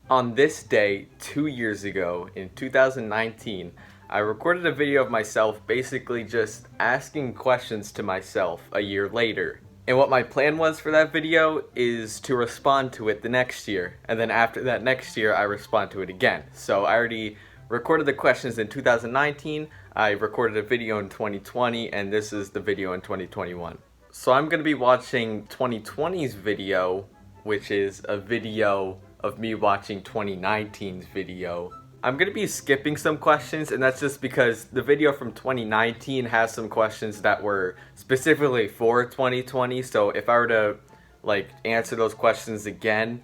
On this day, 2 years ago, in 2019, I recorded a video of myself basically just asking questions to myself a year later. And what my plan was for that video is to respond to it the next year. And then after that next year, I respond to it again. So I already recorded the questions in 2019, I recorded a video in 2020, and this is the video in 2021. So I'm going to be watching 2020's video, which is a video of me watching 2019's video. I'm going to be skipping some questions, and that's just because the video from 2019 has some questions that were specifically for 2020, so if I were to answer those questions again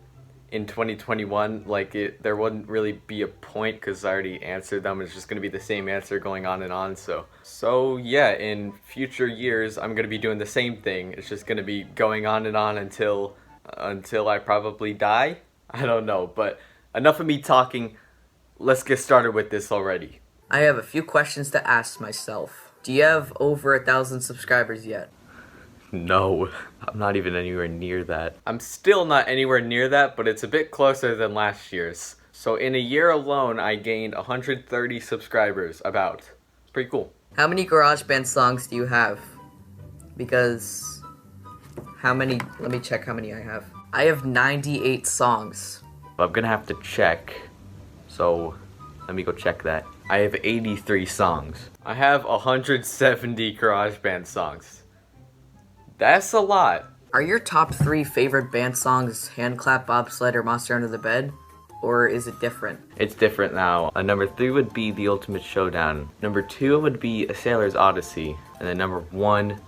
in 2021, there wouldn't really be a point because I already answered them. It's just going to be the same answer going on and on. So yeah, in future years, I'm going to be doing the same thing. It's just going to be going on and on until I probably die. I don't know, but enough of me talking. Let's get started with this already. I have a few questions to ask myself. Do you have over 1,000 subscribers yet? No, I'm not even anywhere near that. I'm still not anywhere near that, but it's a bit closer than last year's. So in a year alone, I gained 130 subscribers, about. It's pretty cool. How many GarageBand songs do you have? Because let me check how many I have. I have 98 songs. I'm gonna have to check. So let me go check that. I have 83 songs. I have 170 GarageBand songs. That's a lot. Are your top 3 favorite band songs Hand Clap, Bobsled, or Monster Under the Bed? Or is it different? It's different now. Number 3 would be The Ultimate Showdown. Number 2 would be A Sailor's Odyssey. And then number 1,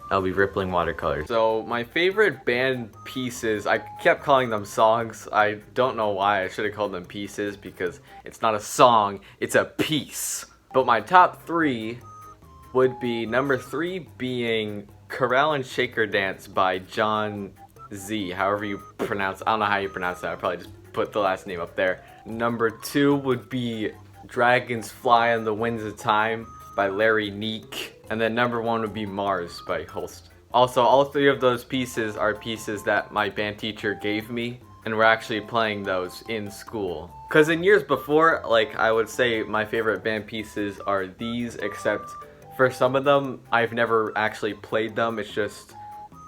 that'll be Rippling Watercolors. So my favorite band pieces, I kept calling them songs. I don't know why. I should have called them pieces because it's not a song, it's a piece. But my top 3 would be number 3 being Corral and Shaker Dance by John Z, however you pronounce. I don't know how you pronounce that. I probably just put the last name up there. Number 2 would be Dragons Fly on the Winds of Time by Larry Neek. And then number 1 would be Mars by Holst. Also, all 3 of those pieces are pieces that my band teacher gave me, and we're actually playing those in school. Because in years before, I would say my favorite band pieces are these, except for some of them, I've never actually played them. It's just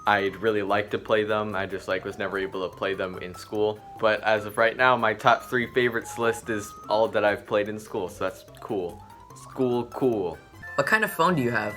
I'd really like to play them. I just was never able to play them in school. But as of right now, my top 3 favorites list is all that I've played in school, so that's cool. Cool. What kind of phone do you have?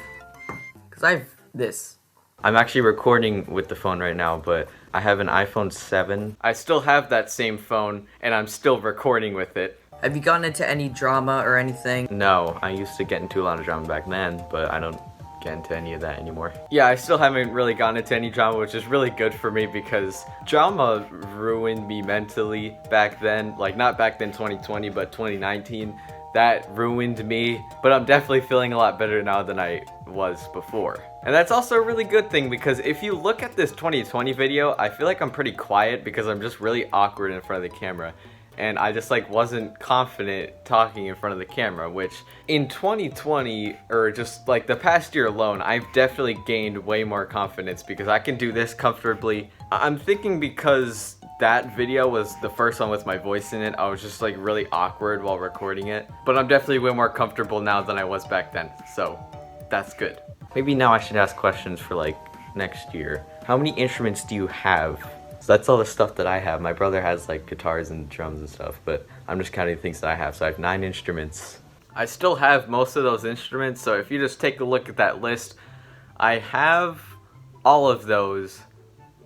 Because I have this. I'm actually recording with the phone right now, but I have an iPhone 7. I still have that same phone, and I'm still recording with it. Have you gotten into any drama or anything? No, I used to get into a lot of drama back then, but I don't get into any of that anymore. Yeah, I still haven't really gotten into any drama, which is really good for me because drama ruined me mentally back then. Not back then 2020, but 2019. That ruined me, but I'm definitely feeling a lot better now than I was before. And that's also a really good thing because if you look at this 2020 video, I feel like I'm pretty quiet because I'm just really awkward in front of the camera. And I just wasn't confident talking in front of the camera, which in 2020, or just the past year alone, I've definitely gained way more confidence because I can do this comfortably. I'm thinking because that video was the first one with my voice in it, I was just really awkward while recording it. But I'm definitely way more comfortable now than I was back then, so that's good. Maybe now I should ask questions for next year. How many instruments do you have? So that's all the stuff that I have. My brother has guitars and drums and stuff, but I'm just counting the things that I have. So I have 9 instruments. I still have most of those instruments, so if you just take a look at that list, I have all of those,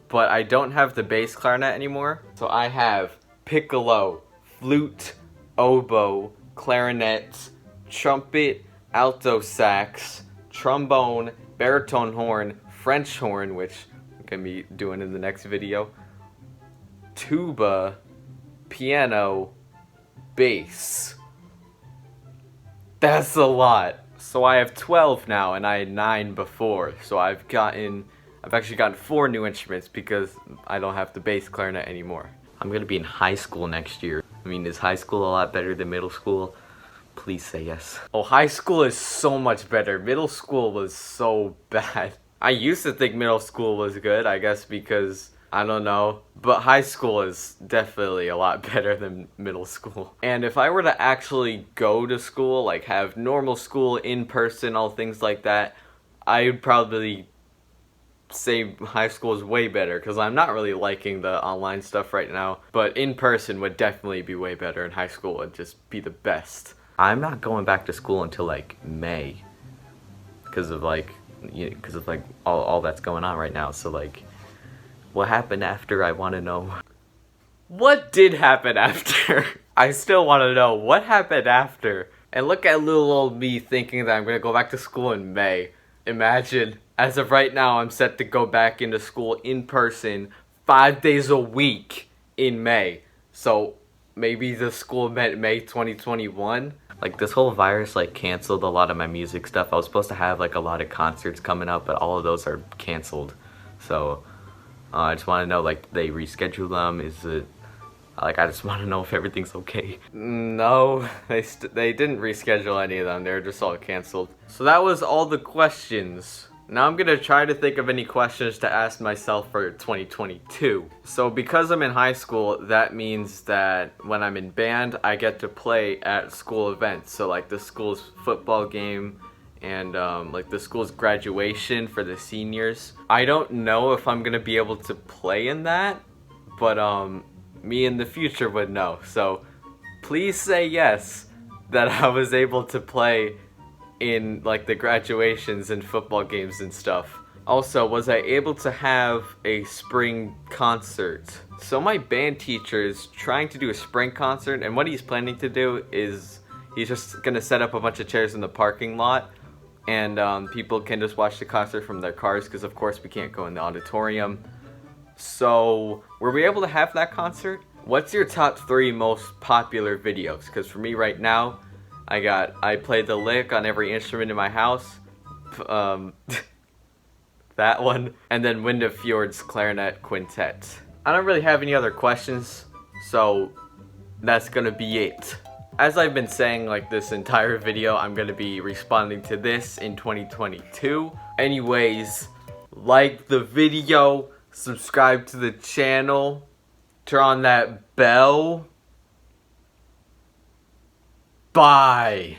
but I don't have the bass clarinet anymore. So I have piccolo, flute, oboe, clarinet, trumpet, alto sax, trombone, baritone horn, French horn, which I'm gonna be doing in the next video, tuba, piano, bass. That's a lot. So I have 12 now, and I had 9 before. So I've actually gotten 4 new instruments because I don't have the bass clarinet anymore. I'm gonna be in high school next year. I mean, is high school a lot better than middle school? Please say yes. Oh, high school is so much better. Middle school was so bad. I used to think middle school was good, I guess because I don't know. But high school is definitely a lot better than middle school. And if I were to actually go to school, like have normal school in person, all things like that, I would probably say high school is way better because I'm not really liking the online stuff right now. But in person would definitely be way better, and high school would just be the best. I'm not going back to school until like May because of like all that's going on right now. So like, what happened after? I want to know. What did happen after? I still want to know what happened after. And look at little old me thinking that I'm gonna go back to school in May. Imagine. As of right now, I'm set to go back into school in person 5 days a week in May. So maybe the school meant May 2021. Like this whole virus like canceled a lot of my music stuff. I was supposed to have like a lot of concerts coming up, but all of those are canceled. So I just want to know, like, they reschedule them. Is it like, I just want to know if everything's okay. No, they didn't reschedule any of them. They're just all canceled. So that was all the questions. Now I'm gonna try to think of any questions to ask myself for 2022. So because I'm in high school, that means that when I'm in band, I get to play at school events. So like the school's football game and like the school's graduation for the seniors. I don't know if I'm gonna be able to play in that, but me in the future would know. So please say yes that I was able to play in like the graduations and football games and stuff. Also, was I able to have a spring concert? So my band teacher is trying to do a spring concert, and what he's planning to do is he's just gonna set up a bunch of chairs in the parking lot, and people can just watch the concert from their cars because of course we can't go in the auditorium. So were we able to have that concert? What's your top 3 most popular videos? Because for me right now, I played the lick on every instrument in my house, that one, and then Wind of Fjord's clarinet quintet. I don't really have any other questions, so that's gonna be it. As I've been saying like this entire video, I'm gonna be responding to this in 2022. Anyways, like the video, subscribe to the channel, turn on that bell. Bye.